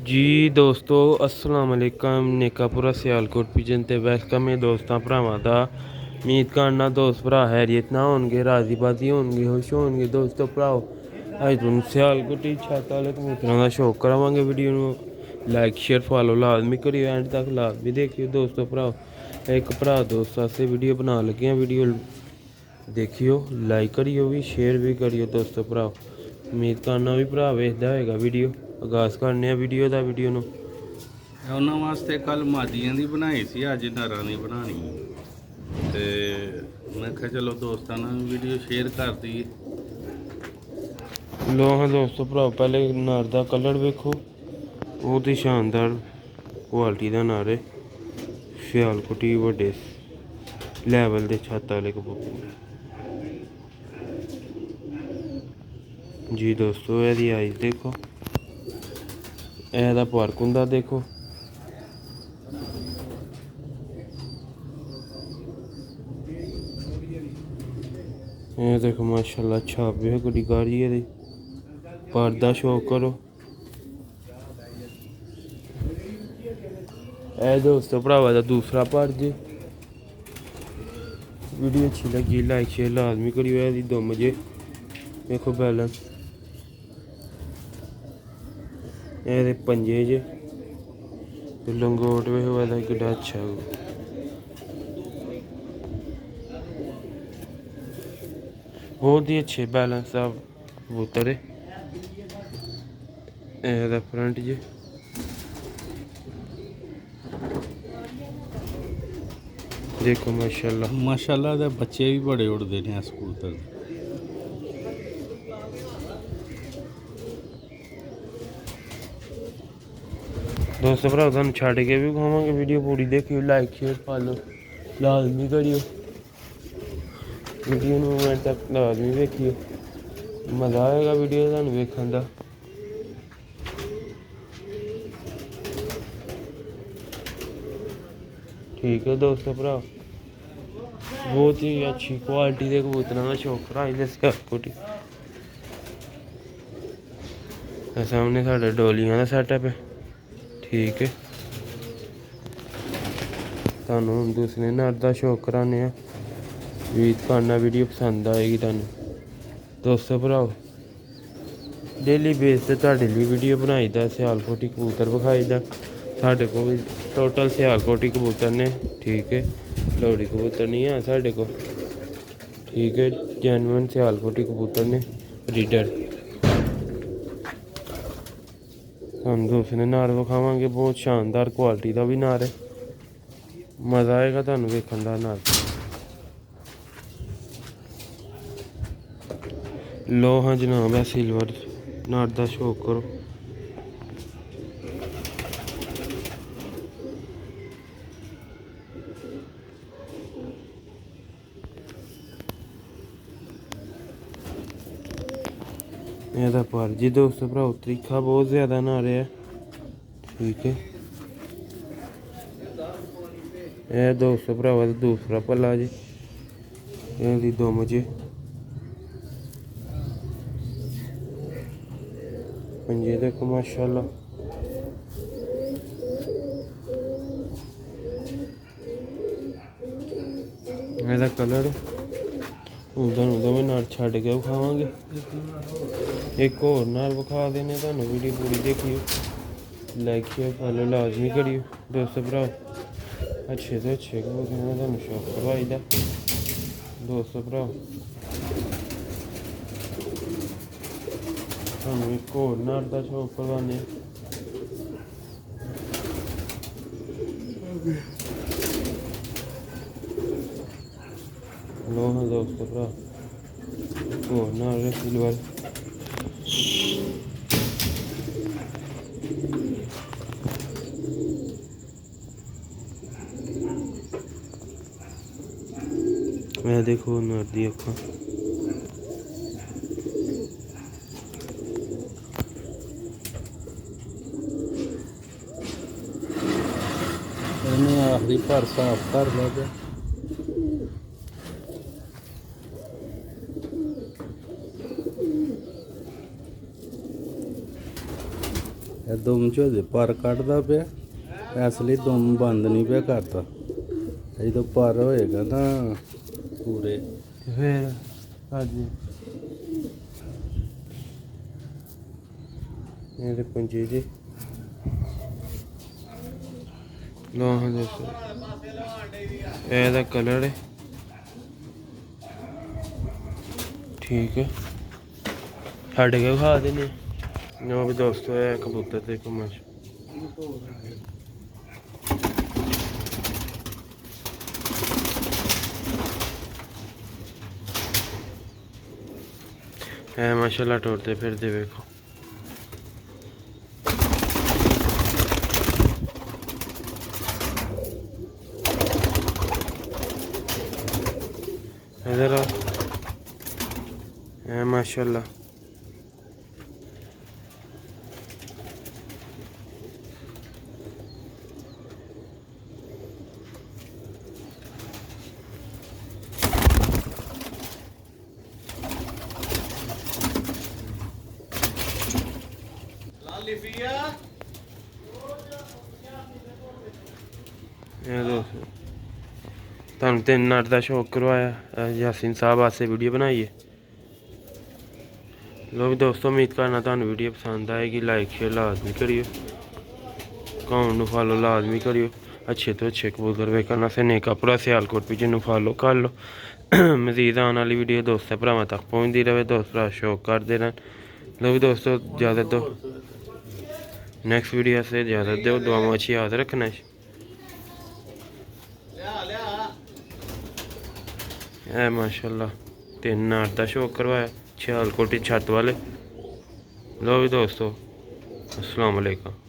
जी दोस्तों अस्सलाम वालेकुम नेकापुरा सियालकोट पिजन ते वेलकम है दोस्तां भरावां दा। उम्मीद करना दोस्त भरा हैरियत ना होणगे, राजी बाजी होणगे, खुश होणगे। दोस्तों भराओ अज तुहानूं सियालकोटी छत्त वाले कबूतरां दा शौक करावांगे। वीडियो नूं लाइक शेयर फॉलो लाजमी करियो, एंड तक लाजमी देखियो। दोस्तों भराओ एक भरा दोस्त आस्ते वीडियो बना लगे हैं, वीडियो देखियो, लाइक करियो भी, शेयर भी करियो। दोस्तों भराओ उम्मीद करना भी भरा वेखदा होएगा वीडियो। आगाज़ करने वीडियो का वीडियो ਨੂੰ ਉਹਨਾਂ ਵਾਸਤੇ ਕੱਲ ਮਾਦੀਆਂ ਦੀ ਬਣਾਈ ਸੀ, ਅੱਜ ਨਰਾਂ ਦੀ ਬਣਾਣੀ ਤੇ ਮੈਂ ਕਿਹਾ ਚਲੋ ਦੋਸਤਾਂ ਨਾਲ ਵੀਡੀਓ ਸ਼ੇਅਰ ਕਰ ਦਈਏ। ਲੋ ਹਾਂ ਦੋਸਤੋ ਭਰਾ ਪਹਿਲੇ ਨਰ ਦਾ ਕਲਰ ਵੇਖੋ, ਬਹੁਤ ਹੀ ਸ਼ਾਨਦਾਰ ਕੁਆਲਿਟੀ ਦਾ ਨਰ ਹੈ। ਸਿਆਲਕੋਟੀ ਵੱਡੇ ਲੈਵਲ ਦੇ ਛੱਤ ਵਾਲੇ ਕਬੂਤਰ ਜੀ। ਦੋਸਤੋ ਇਹਦੀ ਆਈਜ਼ ਦੇਖੋ, ਇਹਦਾ ਪਾਰਕੁੰਦਾ ਦੇਖੋ, ਇਹ ਦੇਖੋ ਮਾਸ਼ਾਅੱਲਾ ਛਾਪੇ ਕੁੜੀ ਕਾਰੀ ਇਹਦੀ। ਪਰ ਦਾ ਸ਼ੌਕ ਕਰੋ। ਇਹ ਦੋਸਤੋ ਭਰਾਵਾ ਦਾ ਦੂਸਰਾ ਪਰ ਜੇ। ਵੀਡੀਓ ਅੱਛੀ ਲੱਗੀ ਲਾइक शेयर लाजमी करियो। ਇਹਦੀ ਦੁਮ ਜੇ ਵੇਖੋ बैलेंस, ਇਹਦੇ पंजे जे ਤੇ ਲੰਗੋਟ ਵੇਖੋ ਇਹਦਾ ਕਿੱਡਾ ਅੱਛਾ। बहुत ही अच्छे बैलेंस का कबूतर है। ਇਹਦਾ फ्रंट जे देखो माशाल्लाह ਮਾਸ਼ਾਅੱਲਾ ਦੇ ਬੱਚੇ ਵੀ ਬੜੇ ਉੜਦੇ ਨੇ ਇਸ ਕਬੂਤਰ ਦੇ। दोस्तों भरा तुहानूं छड्ड के भी खावांगे, वीडियो पूरी देखियो, लाइक शेयर फॉलो लाजमी करियो। वीडियो नूं एंड तक लाजमी देखियो, मज़ा आएगा वीडियो तुहानूं वेखण दा। ठीक है दोस्तों भरा बहुत ही अच्छी क्वालिटी के कबूतरों का शौक कराई दे सियालकोटी। सामने साढ़े डोलियां का सैटअप है। ठीक है तुहानूं हुण दूसरे नर का शौक कराने उम्मीद करना वीडियो पसंद आएगी तुहानूं। दोस्तों भराओ डेली बेस ते तुहाडे लिए वीडियो बनाई दा, सियालकोटी कबूतर विखाई दा। साढ़े को भी टोटल सियालकोटी कबूतर ने। ठीक है लोहड़ी कबूतर नहीं है साढ़े को। ठीक है जैनुअन सियालकोटी कबूतर ने ब्रीडर। हम दूसरे नार विखावांगे, बहुत शानदार क्वालिटी का भी नार है। मज़ा आएगा तुहानूं वेखण दा नार। लो हाँ जनाब है सिल्वर नार का शौक करो। ਇਹਦਾ ਪਰ ਜੀ ਦੋਸਤੋ ਭਰਾਓ ਤਰੀਖਾ ਬਹੁਤ ਜ਼ਿਆਦਾ ਨਾ ਰਿਹਾ। ਠੀਕ ਹੈ ਇਹ ਦੋਸਤੋ ਭਰਾਵਾ ਦਾ ਦੂਸਰਾ ਪੱਲਾ ਜੀ। ਇਹਦੀ ਦੁਮ ਜੇ ਪੰਜੇ ਦੇਖੋ ਮਾਸ਼ਾਅੱਲਾ। ਇਹਦਾ ਕਲਰ ਤੁਹਾਨੂੰ ਦੋਵੇਂ ਨਾਲ ਛੱਡ ਕੇ ਵਿਖਾਵਾਂਗੇ। एक और नार विखा देने तुहानूं, वीडियो पूरी देखियो, लाइक शेयर फॉलो लाजमी करियो। दोस्तों भराओ अच्छे तो अच्छे कबूतरें का तुहानूं शौक करवाई दा। दोस्तों भराओ तुहानूं एक होर नार का शौक करवाने। लो हाँ दोस्तों भरा होर नार सिल्वर। मैं देखो नर दी अखा ਆਖਰੀ ਭਰ ਸਾਫ ਕਰ ਲਿਆ। ਦੁਮ ਚ ਹਜੇ ਪਰ ਕੱਢਦਾ ਪਿਆ, ਇਸ ਲਈ ਦੁਮ ਬੰਦ ਨਹੀਂ ਪਿਆ ਕਰਦਾ। ਜਦੋਂ ਪਰ ਹੋਏਗਾ ਨਾ ਪੂਰੇ ਤੇ ਫਿਰ ਹਾਂਜੀ ਇਹਦੇ ਪੰਜੇ ਜੀ ਲੋ ਹਾਂ ਦੋਸਤੋ ਇਹਦਾ ਕਲਰ ਹੈ ਠੀਕ ਹੈ ਸਾਡੇ ਕੇ ਖਾ ਦੇਣੇ ਨੋ ਵੀ ਦੋਸਤੋ ਇਹ ਕਬੂਤਰ ਤੇ ਕਮਚ है माशाल्लाह टोरते फिरते देखो इधर है माशाल्लाह ਇਹ ਦੋਸਤੋ ਤੁਹਾਨੂੰ 3 ਨਟ ਦਾ ਸ਼ੌਕ ਕਰਵਾਇਆ ਯਾਸੀਨ ਸਾਹਿਬ ਵਾਸਤੇ ਵੀਡੀਓ ਬਣਾਈ ਹੈ ਲੋ ਵੀ ਦੋਸਤੋ ਉਮੀਦ ਕਰਨਾ ਤੁਹਾਨੂੰ ਵੀਡੀਓ ਪਸੰਦ ਆਏਗੀ ਲਾਈਕ ਸ਼ੇਅਰ ਲਾਜ਼ਮੀ ਕਰਿਓ ਅਕਾਊਂਟ ਨੂੰ ਫॉलो ਲਾਜ਼ਮੀ ਕਰਿਓ अच्छे तो अच्छे कबूतर वेखण वास्ते नेकापुरा सियालकोट पिजन ਨੂੰ फॉलो कर लो मजीद आने वाली वीडियो दोस्तों भरावां तक पहुँचती रहे दोस्त भरा शौक करते रहन लो भी दोस्तों इजाज़त दो नेक्स्ट वीडियो से इजाज़त दो दुआओं अच्छी याद रखना है माशाल्लाह 3 नाट का शौक करवाया सियालकोट छत वाले लो भी दोस्तों अस्सलाम वालेकुम।